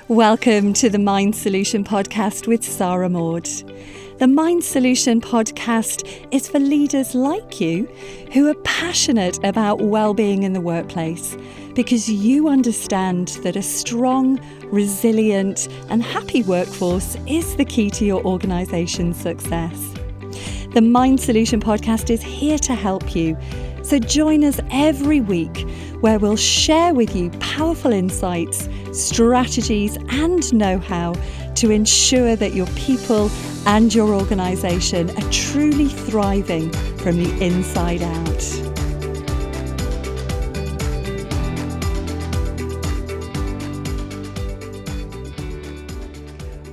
Welcome to the Mind Solution podcast with Sarah Maud. The Mind Solution podcast is for leaders like you who are passionate about well-being in the workplace because you understand that a strong, resilient and happy workforce is the key to your organisation's success. The Mind Solution podcast is here to help you. So join us every week where we'll share with you powerful insights, strategies and know-how to ensure that your people and your organisation are truly thriving from the inside out.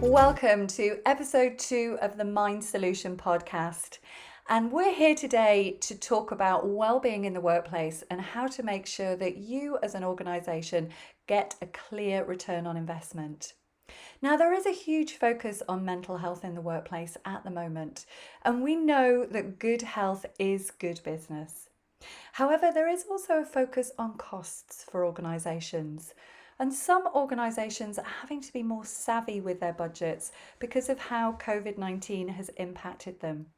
Welcome to episode 2 of the Mind Solution podcast. And we're here today to talk about well-being in the workplace and how to make sure that you as an organisation get a clear return on investment. Now, there is a huge focus on mental health in the workplace at the moment, and we know that good health is good business. However, there is also a focus on costs for organisations. And some organisations are having to be more savvy with their budgets because of how COVID-19 has impacted them.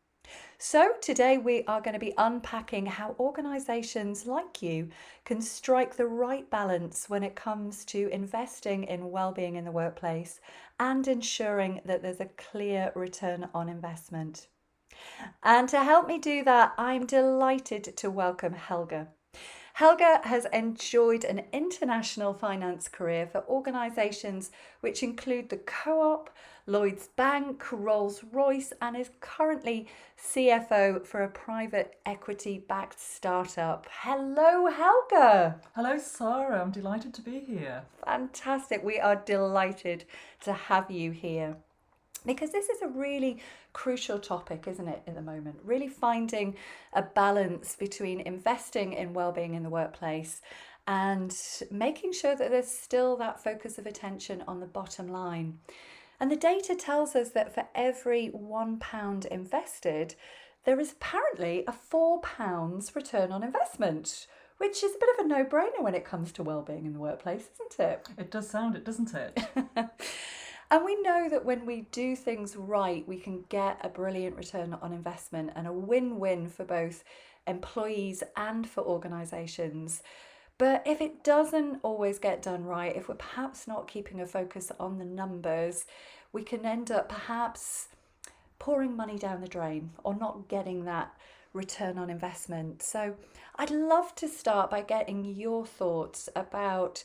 So today we are going to be unpacking how organisations like you can strike the right balance when it comes to investing in well-being in the workplace and ensuring that there's a clear return on investment. And to help me do that, I'm delighted to welcome Helga. Helga has enjoyed an international finance career for organisations which include the Co-op, Lloyds Bank, Rolls-Royce, and is currently CFO for a private equity-backed startup. Hello, Helga. Hello, Sarah. I'm delighted to be here. Fantastic. We are delighted to have you here. Because this is a really crucial topic, isn't it, at the moment? Really finding a balance between investing in well-being in the workplace and making sure that there's still that focus of attention on the bottom line. And the data tells us that for every £1 invested, there is apparently a £4 return on investment, which is a bit of a no-brainer when it comes to well-being in the workplace, isn't it? It does sound it, doesn't it? And we know that when we do things right, we can get a brilliant return on investment and a win-win for both employees and for organisations. But if it doesn't always get done right, if we're perhaps not keeping a focus on the numbers, we can end up perhaps pouring money down the drain or not getting that return on investment. So I'd love to start by getting your thoughts about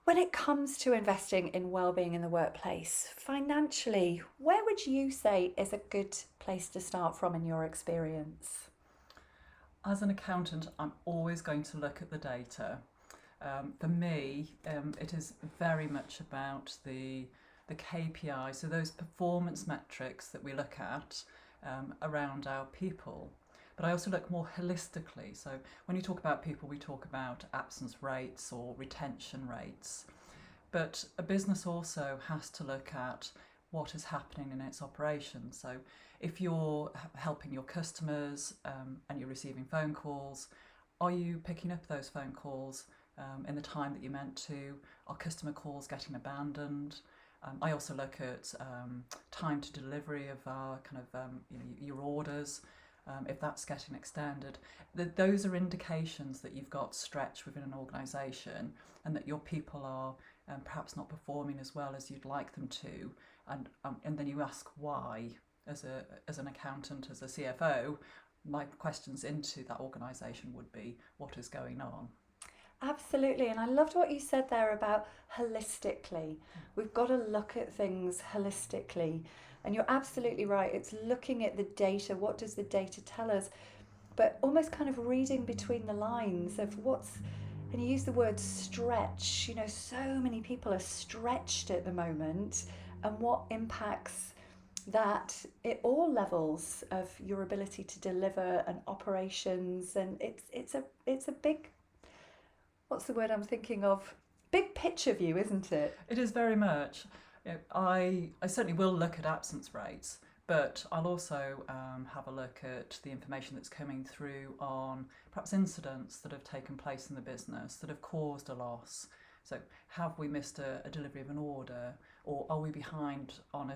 when it comes to investing in well-being in the workplace, financially, where would you say is a good place to start from in your experience? As an accountant, I'm always going to look at the data. For me, it is very much about the KPI, so those performance metrics that we look at around our people. But I also look more holistically. So when you talk about people, we talk about absence rates or retention rates. But a business also has to look at what is happening in its operations. So if you're helping your customers and you're receiving phone calls, are you picking up those phone calls in the time that you meant to? Are customer calls getting abandoned? I also look at time to delivery of our your orders. If that's getting extended, those are indications that you've got stretch within an organisation and that your people are perhaps not performing as well as you'd like them to, and then you ask why. As an accountant, as a CFO, my questions into that organisation would be, what is going on? Absolutely, and I loved what you said there about holistically. We've got to look at things holistically. And you're absolutely right. It's looking at the data. What does the data tell us? But almost kind of reading between the lines of and you use the word stretch. You know, so many people are stretched at the moment, and what impacts that at all levels of your ability to deliver and operations. And it's a big, what's the word I'm thinking of? Big picture view, isn't it? It is very much. I certainly will look at absence rates, but I'll also have a look at the information that's coming through on perhaps incidents that have taken place in the business that have caused a loss. So have we missed a delivery of an order, or are we behind on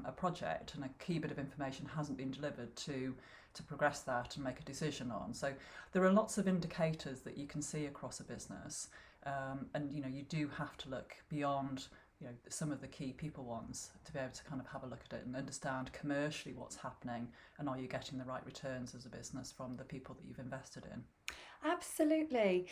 a project and a key bit of information hasn't been delivered to progress that and make a decision on? So there are lots of indicators that you can see across a business, and you do have to look beyond some of the key people ones to be able to kind of have a look at it and understand commercially what's happening, and are you getting the right returns as a business from the people that you've invested in. Absolutely.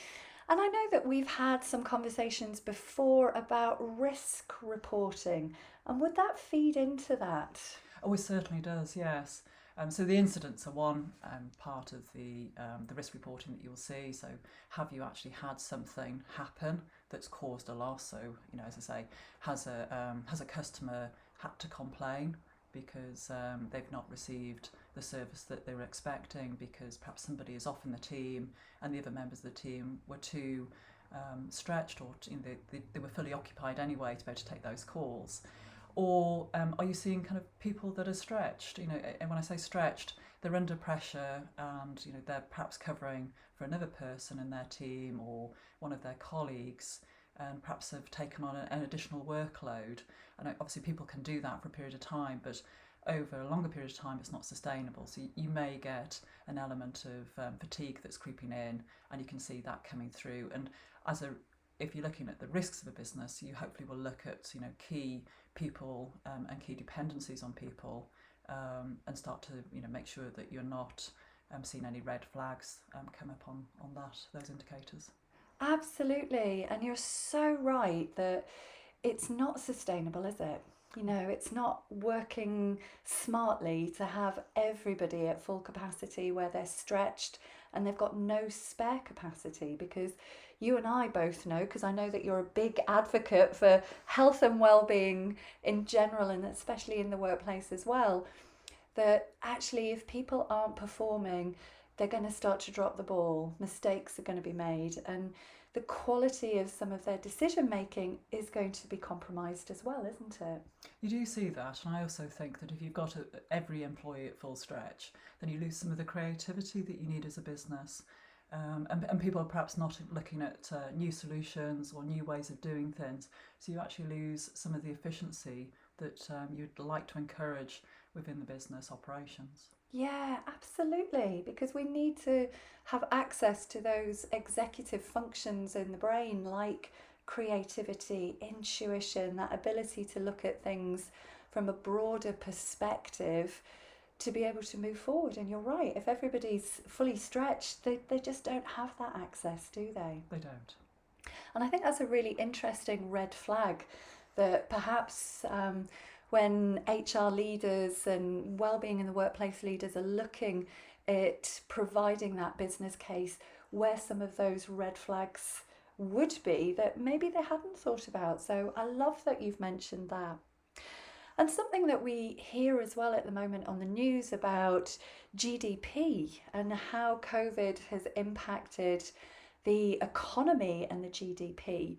And I know that we've had some conversations before about risk reporting, and would that feed into that? Oh, it certainly does, yes. So the incidents are one part of the risk reporting that you'll see. So have you actually had something happen that's caused a loss? So as I say, has a customer had to complain because they've not received the service that they were expecting, because perhaps somebody is off in the team and the other members of the team were too stretched, or they were fully occupied anyway to be able to take those calls? Or are you seeing kind of people that are stretched? And when I say stretched, they're under pressure, and they're perhaps covering for another person in their team or one of their colleagues, and perhaps have taken on an additional workload. And obviously people can do that for a period of time, but over a longer period of time it's not sustainable. So you may get an element of fatigue that's creeping in, and you can see that coming through. And if you're looking at the risks of a business, you hopefully will look at key people and key dependencies on people, and start to make sure that you're not seeing any red flags come up on those indicators. Absolutely. And you're so right that it's not sustainable, is it? It's not working smartly to have everybody at full capacity where they're stretched and they've got no spare capacity, because you and I both know, because I know that you're a big advocate for health and well-being in general, and especially in the workplace as well, that actually if people aren't performing, they're going to start to drop the ball, mistakes are going to be made, and the quality of some of their decision making is going to be compromised as well, isn't it? You do see that, and I also think that if you've got every employee at full stretch, then you lose some of the creativity that you need as a business. And people are perhaps not looking at new solutions or new ways of doing things, so you actually lose some of the efficiency that you'd like to encourage within the business operations. Yeah, absolutely. Because we need to have access to those executive functions in the brain, like creativity, intuition, that ability to look at things from a broader perspective to be able to move forward. And you're right, if everybody's fully stretched, they just don't have that access, do they? They don't. And I think that's a really interesting red flag, that perhaps when HR leaders and wellbeing in the workplace leaders are looking at providing that business case, where some of those red flags would be that maybe they hadn't thought about. So I love that you've mentioned that. And something that we hear as well at the moment on the news about GDP and how COVID has impacted the economy and the GDP.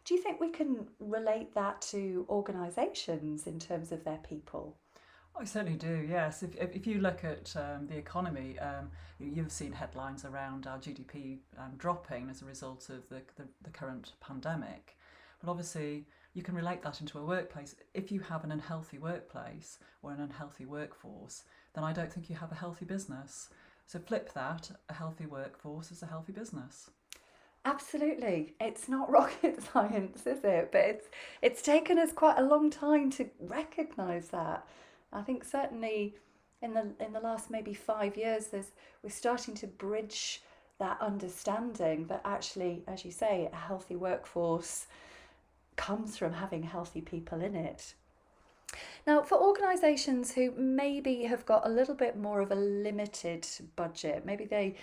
Do you think we can relate that to organisations in terms of their people? I certainly do, yes. If you look at the economy, you've seen headlines around our GDP dropping as a result of the current pandemic. But obviously, you can relate that into a workplace. If you have an unhealthy workplace or an unhealthy workforce, then I don't think you have a healthy business. So flip that, a healthy workforce is a healthy business. Absolutely. It's not rocket science, is it? But it's taken us quite a long time to recognise that. I think certainly in the last maybe 5 years, we're starting to bridge that understanding that actually, as you say, a healthy workforce comes from having healthy people in it. Now, for organisations who maybe have got a little bit more of a limited budget, maybe they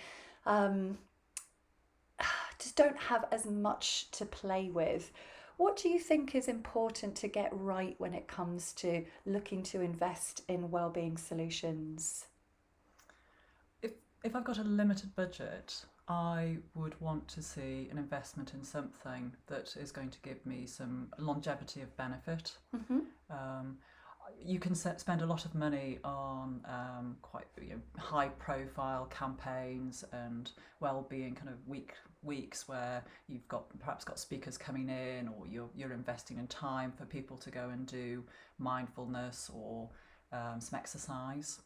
just don't have as much to play with, what do you think is important to get right when it comes to looking to invest in wellbeing solutions? If I've got a limited budget, I would want to see an investment in something that is going to give me some longevity of benefit. Mm-hmm. You can spend a lot of money on quite high profile campaigns and well-being kind of week weeks where you've perhaps got speakers coming in, or you're investing in time for people to go and do mindfulness or some exercise,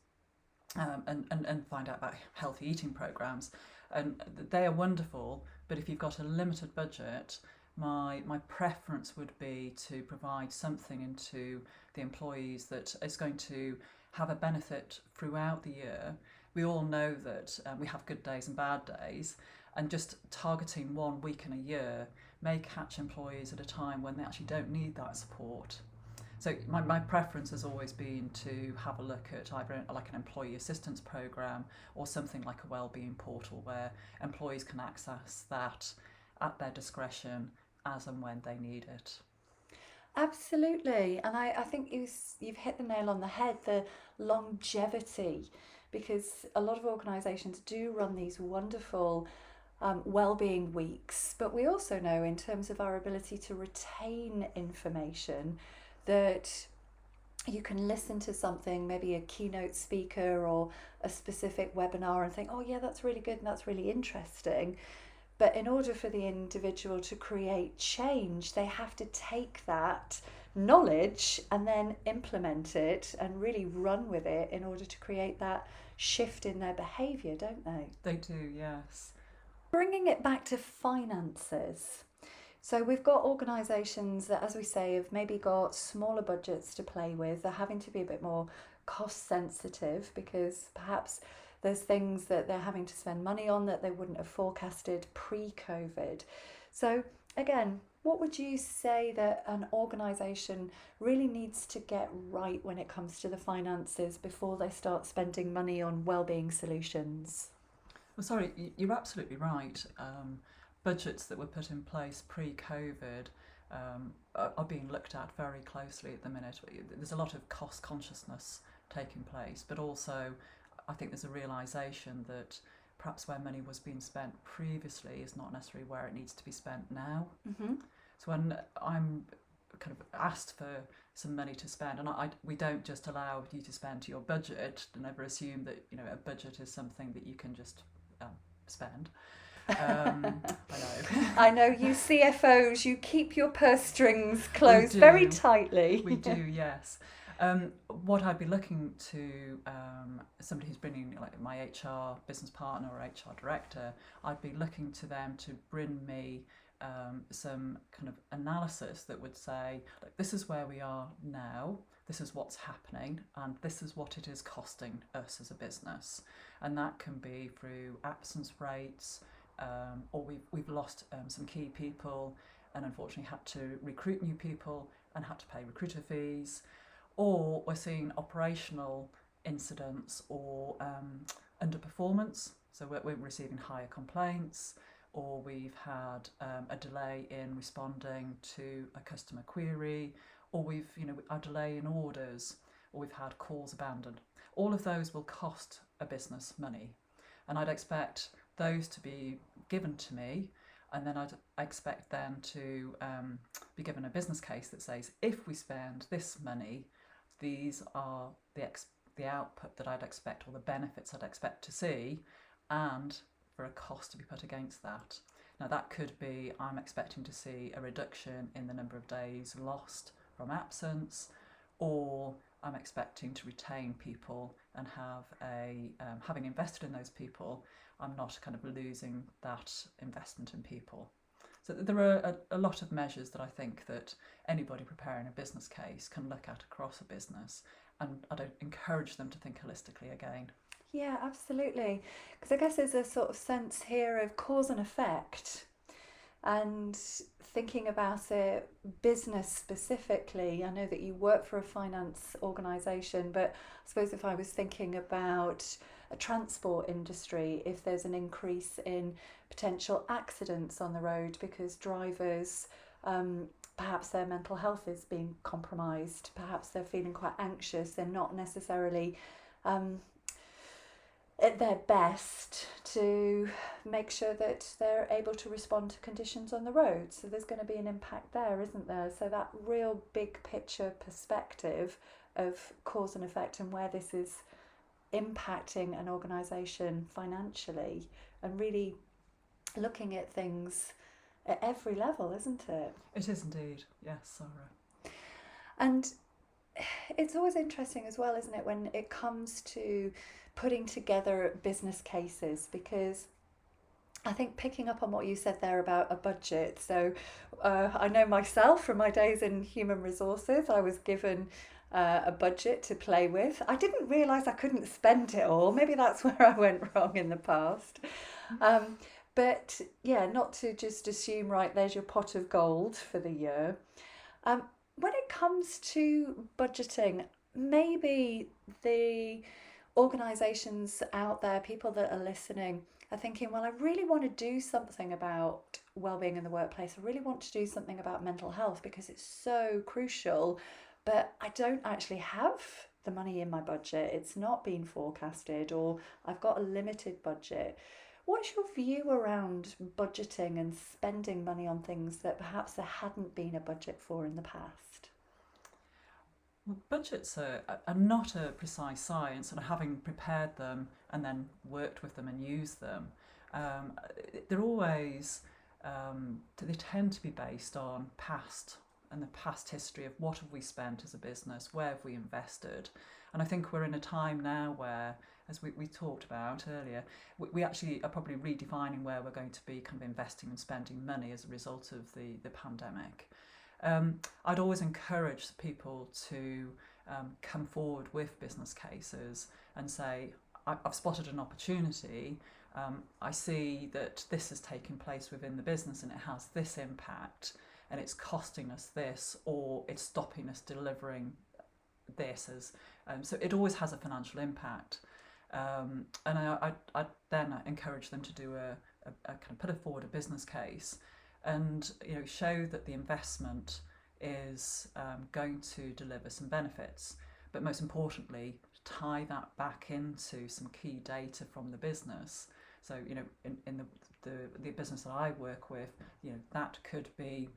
and find out about healthy eating programs. And they are wonderful, but if you've got a limited budget, my preference would be to provide something into the employees that is going to have a benefit throughout the year. We all know that we have good days and bad days, and just targeting 1 week in a year may catch employees at a time when they actually don't need that support. So my preference has always been to have a look at either like an employee assistance program or something like a Wellbeing portal where employees can access that at their discretion as and when they need it. Absolutely. And I think you've hit the nail on the head, the longevity, because a lot of organisations do run these wonderful well-being weeks, but we also know in terms of our ability to retain information that you can listen to something, maybe a keynote speaker or a specific webinar, and think, oh yeah, that's really good and that's really interesting. But in order for the individual to create change, they have to take that knowledge and then implement it and really run with it in order to create that shift in their behaviour, don't they? They do, yes. Bringing it back to finances. So we've got organisations that, as we say, have maybe got smaller budgets to play with. They're having to be a bit more cost sensitive because perhaps there's things that they're having to spend money on that they wouldn't have forecasted pre-COVID. So again, what would you say that an organisation really needs to get right when it comes to the finances before they start spending money on wellbeing solutions? Well, sorry, you're absolutely right. Budgets that were put in place pre-COVID are being looked at very closely at the minute. There's a lot of cost consciousness taking place, but also I think there's a realisation that perhaps where money was being spent previously is not necessarily where it needs to be spent now. Mm-hmm. So when I'm kind of asked for some money to spend, and we don't just allow you to spend to your budget, and never assume that a budget is something that you can just spend. I know. I know you CFOs, you keep your purse strings closed very tightly. We do, yes. What I'd be looking to somebody who's bringing, like my HR business partner or HR director, I'd be looking to them to bring me some kind of analysis that would say, look, this is where we are now, this is what's happening, and this is what it is costing us as a business. And that can be through absence rates, or we've lost some key people and unfortunately had to recruit new people and had to pay recruiter fees, or we're seeing operational incidents or underperformance, so we're receiving higher complaints, or we've had a delay in responding to a customer query, or we've a delay in orders, or we've had calls abandoned. All of those will cost a business money, and I'd expect those to be given to me, and then I'd expect them to be given a business case that says, if we spend this money, these are the output that I'd expect, or the benefits I'd expect to see, and for a cost to be put against that. Now that could be, I'm expecting to see a reduction in the number of days lost from absence, or I'm expecting to retain people and have having invested in those people, I'm not kind of losing that investment in people. So there are a lot of measures that I think that anybody preparing a business case can look at across a business, and I'd encourage them to think holistically again. Yeah, absolutely. Because I guess there's a sort of sense here of cause and effect, and thinking about it business specifically. I know that you work for a finance organisation, but I suppose if I was thinking about a transport industry, if there's an increase in potential accidents on the road because drivers, perhaps their mental health is being compromised, perhaps they're feeling quite anxious, they're not necessarily at their best to make sure that they're able to respond to conditions on the road. So there's going to be an impact there, isn't there? So that real big picture perspective of cause and effect and where this is impacting an organisation financially, and really looking at things at every level, isn't it? It is indeed. Yes, Sarah. And it's always interesting as well, isn't it, when it comes to putting together business cases, because I think picking up on what you said there about a budget. So I know myself from my days in human resources, I was given a budget to play with. I didn't realise I couldn't spend it all. Maybe that's where I went wrong in the past. But yeah, not to just assume, right, there's your pot of gold for the year. When it comes to budgeting, maybe the organisations out there, people that are listening, are thinking, well, I really want to do something about wellbeing in the workplace. I really want to do something about mental health because it's so crucial, but I don't actually have the money in my budget. It's not been forecasted, or I've got a limited budget. What's your view around budgeting and spending money on things that perhaps there hadn't been a budget for in the past? Well, budgets are not a precise science, and having prepared them and then worked with them and used them, they're always, they tend to be based on past and the past history of what have we spent as a business, where have we invested. And I think we're in a time now where, as we talked about earlier, we actually are probably redefining where we're going to be kind of investing and spending money as a result of the pandemic. I'd always encourage people to come forward with business cases and say, I've spotted an opportunity, I see that this has taken place within the business and it has this impact and it's costing us this, or it's stopping us delivering this. So it always has a financial impact. And I then encourage them to do a kind of put forward a business case and show that the investment is going to deliver some benefits, but most importantly tie that back into some key data from the business. So in the business that I work with, that could be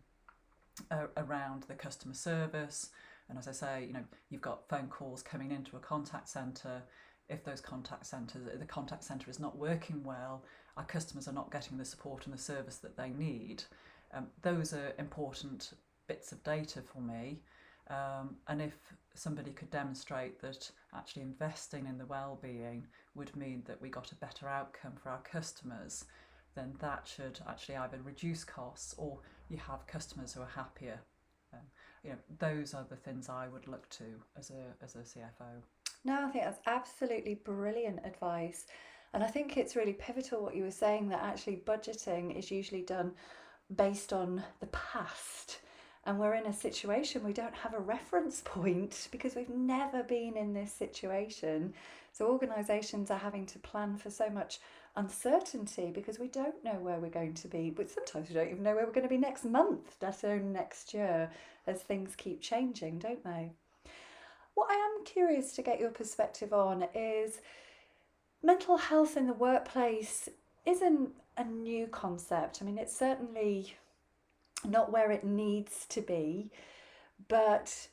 around the customer service, and as I say, you've got phone calls coming into a contact centre. If the contact centre is not working well, our customers are not getting the support and the service that they need. Those are important bits of data for me. And if somebody could demonstrate that actually investing in the well-being would mean that we got a better outcome for our customers, then that should actually either reduce costs or you have customers who are happier. Those are the things I would look to as a CFO. No, I think that's absolutely brilliant advice. And I think it's really pivotal what you were saying, that actually budgeting is usually done based on the past. And we're in a situation we don't have a reference point because we've never been in this situation. So organisations are having to plan for so much uncertainty because we don't know where we're going to be. But sometimes we don't even know where we're going to be next month, let alone next year, as things keep changing, don't they? What I am curious to get your perspective on is mental health in the workplace isn't a new concept. I mean, it's certainly not where it needs to be, but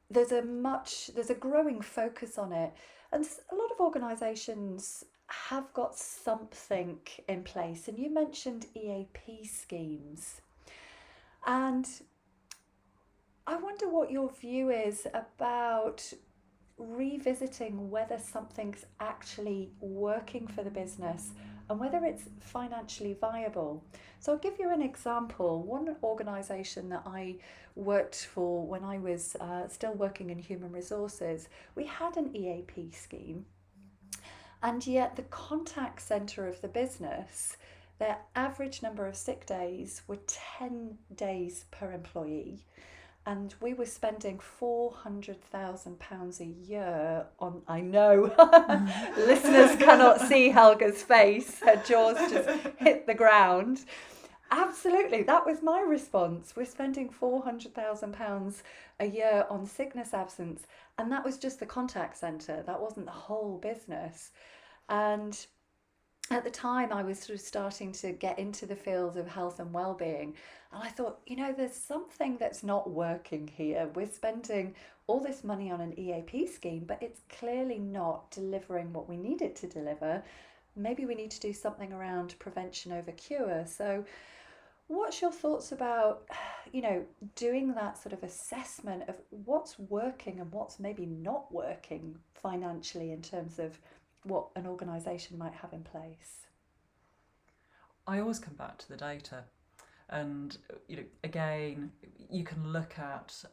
there's a growing focus on it, and a lot of organisations have got something in place. And you mentioned EAP schemes, and I wonder what your view is about revisiting whether something's actually working for the business and whether it's financially viable. So I'll give you an example. One organisation that I worked for when I was still working in human resources, we had an EAP scheme, and yet the contact centre of the business, their average number of sick days were 10 days per employee. And we were spending £400,000 a year on, I know, listeners cannot see Helga's face, her jaws just hit the ground. Absolutely, that was my response. We're spending £400,000 a year on sickness absence, and that was just the contact centre, that wasn't the whole business. And at the time, I was sort of starting to get into the field of health and well-being, and I thought, there's something that's not working here. We're spending all this money on an EAP scheme, but it's clearly not delivering what we need it to deliver. maybe we need to do something around prevention over cure. So what's your thoughts about, doing that sort of assessment of what's working and what's maybe not working financially in terms of what an organisation might have in place? I always come back to the data. And again, you can look at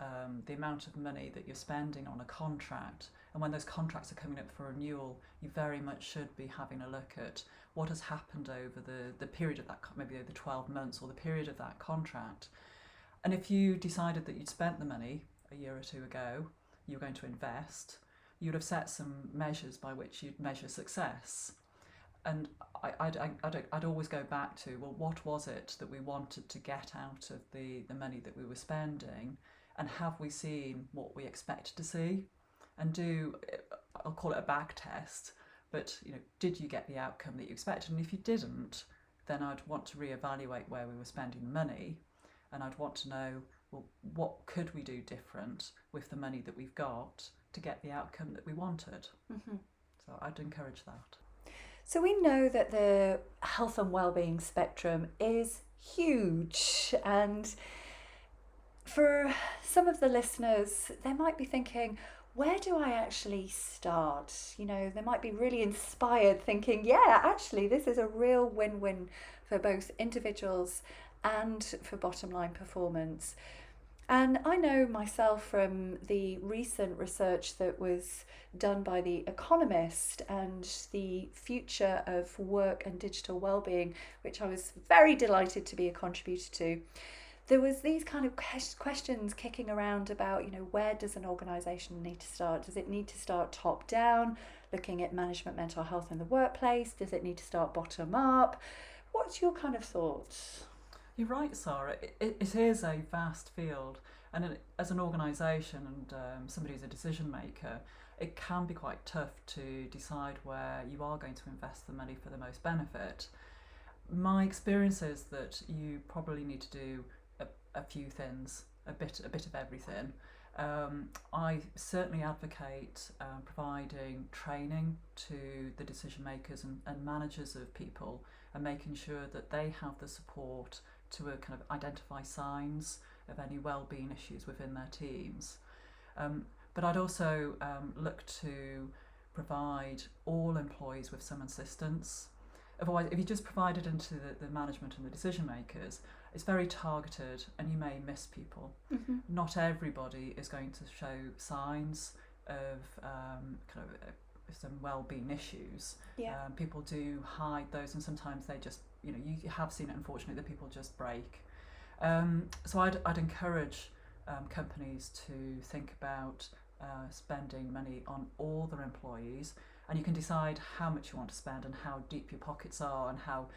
the amount of money that you're spending on a contract, and when those contracts are coming up for renewal, you very much should be having a look at what has happened over the period of that, maybe over the 12 months or the period of that contract. And if you decided that you'd spent the money a year or two ago, you were going to invest, you would have set some measures by which you'd measure success. And I'd always go back to, well, what was it that we wanted to get out of the money that we were spending, and have we seen what we expected to see? And I'll call it a back test, but did you get the outcome that you expected? And if you didn't, then I'd want to reevaluate where we were spending the money, and I'd want to know, well, what could we do different with the money that we've got to get the outcome that we wanted? Mm-hmm. So I'd encourage that. So we know that the health and wellbeing spectrum is huge, and for some of the listeners, they might be thinking, where do I actually start? They might be really inspired thinking, yeah, actually this is a real win-win for both individuals and for bottom line performance. And I know myself from the recent research that was done by The Economist and the future of work and digital wellbeing, which I was very delighted to be a contributor to. There was these kind of questions kicking around about, where does an organisation need to start? Does it need to start top down, looking at management mental health in the workplace? Does it need to start bottom up? What's your kind of thoughts? You're right, Sarah. It is a vast field, and as an organisation and somebody who's a decision maker, it can be quite tough to decide where you are going to invest the money for the most benefit. My experience is that you probably need to do a few things, a bit of everything. I certainly advocate providing training to the decision makers and managers of people, and making sure that they have the support to kind of identify signs of any wellbeing issues within their teams. But I'd also look to provide all employees with some assistance. Otherwise, if you just provide it into the management and the decision makers, it's very targeted and you may miss people. Mm-hmm. Not everybody is going to show signs of kind of some well-being issues. Yeah. People do hide those, and sometimes they just, you have seen it, unfortunately, that people just break. So I'd encourage companies to think about spending money on all their employees, and you can decide how much you want to spend and how deep your pockets are and how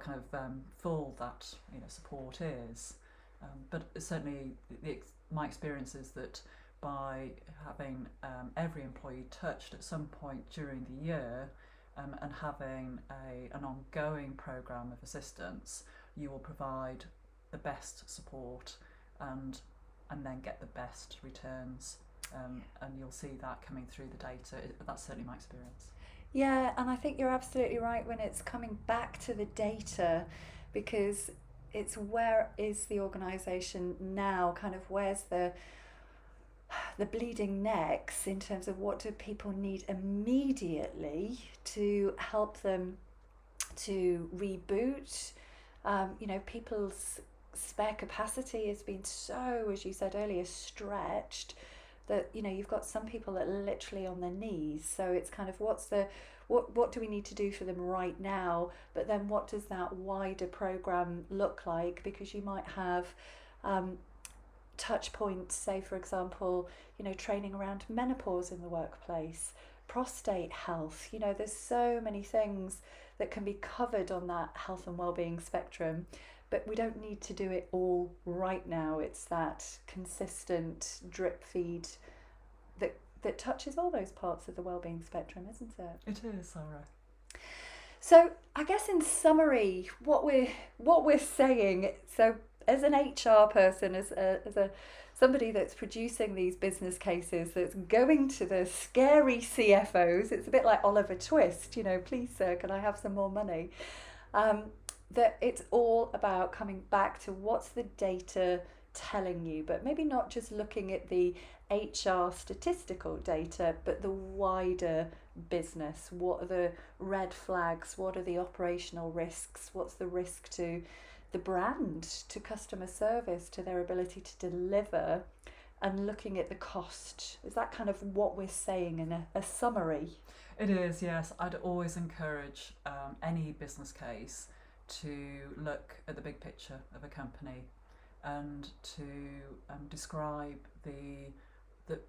kind of full that support is. But certainly my experience is that by having every employee touched at some point during the year and having an ongoing programme of assistance, you will provide the best support and then get the best returns. And you'll see that coming through the data. That's certainly my experience. Yeah, and I think you're absolutely right when it's coming back to the data, because it's where is the organisation now, kind of where's the bleeding necks in terms of what do people need immediately to help them to reboot. People's spare capacity has been so, as you said earlier, stretched that you've got some people that are literally on their knees. So it's kind of what do we need to do for them right now, but then what does that wider program look like? Because you might have touch points, say for example, training around menopause in the workplace, prostate health. There's so many things that can be covered on that health and wellbeing spectrum, but we don't need to do it all right now. It's that consistent drip feed that touches all those parts of the wellbeing spectrum, isn't it? It is, Sarah. So I guess in summary, what we're saying, so as an HR person, as a somebody that's producing these business cases, that's going to the scary CFOs, it's a bit like Oliver Twist, please sir, can I have some more money? That it's all about coming back to what's the data telling you, but maybe not just looking at the HR statistical data, but the wider business. What are the red flags? What are the operational risks? What's the risk to the brand, to customer service, to their ability to deliver, and looking at the cost? Is that kind of what we're saying in a summary? It is, yes. I'd always encourage any business case to look at the big picture of a company and to describe the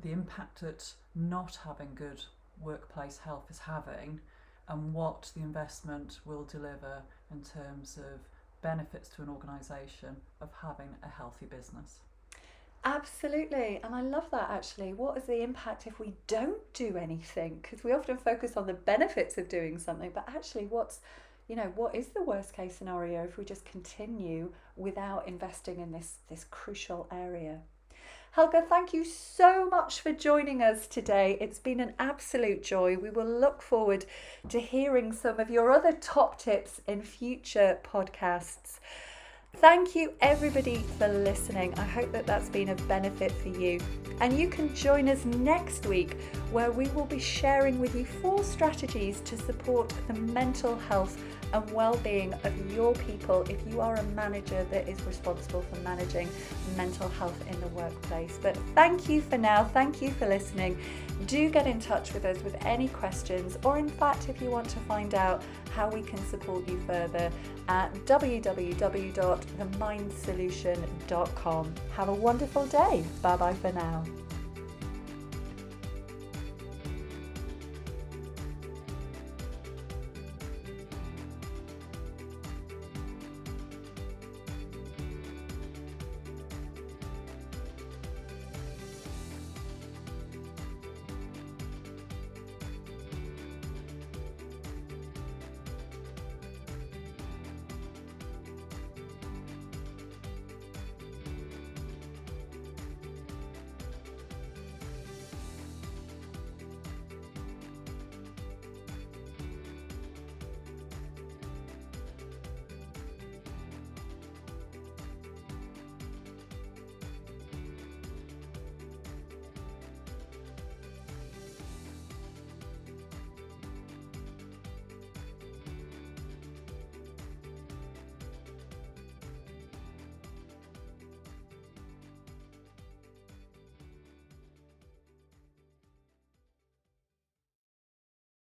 impact that not having good workplace health is having, and what the investment will deliver in terms of benefits to an organisation of having a healthy business. Absolutely, and I love that actually. What is the impact if we don't do anything? Because we often focus on the benefits of doing something, but actually what is the worst case scenario if we just continue without investing in this crucial area? Helga, thank you so much for joining us today. It's been an absolute joy. We will look forward to hearing some of your other top tips in future podcasts. Thank you everybody for listening. I hope that that's been of benefit for you. And you can join us next week, where we will be sharing with you 4 strategies to support the mental health and well-being of your people if you are a manager that is responsible for managing mental health in the workplace. But thank you for now. Thank you for listening. Do get in touch with us with any questions, or in fact, if you want to find out how we can support you further, at www.themindsolution.com. Have a wonderful day. Bye bye for now.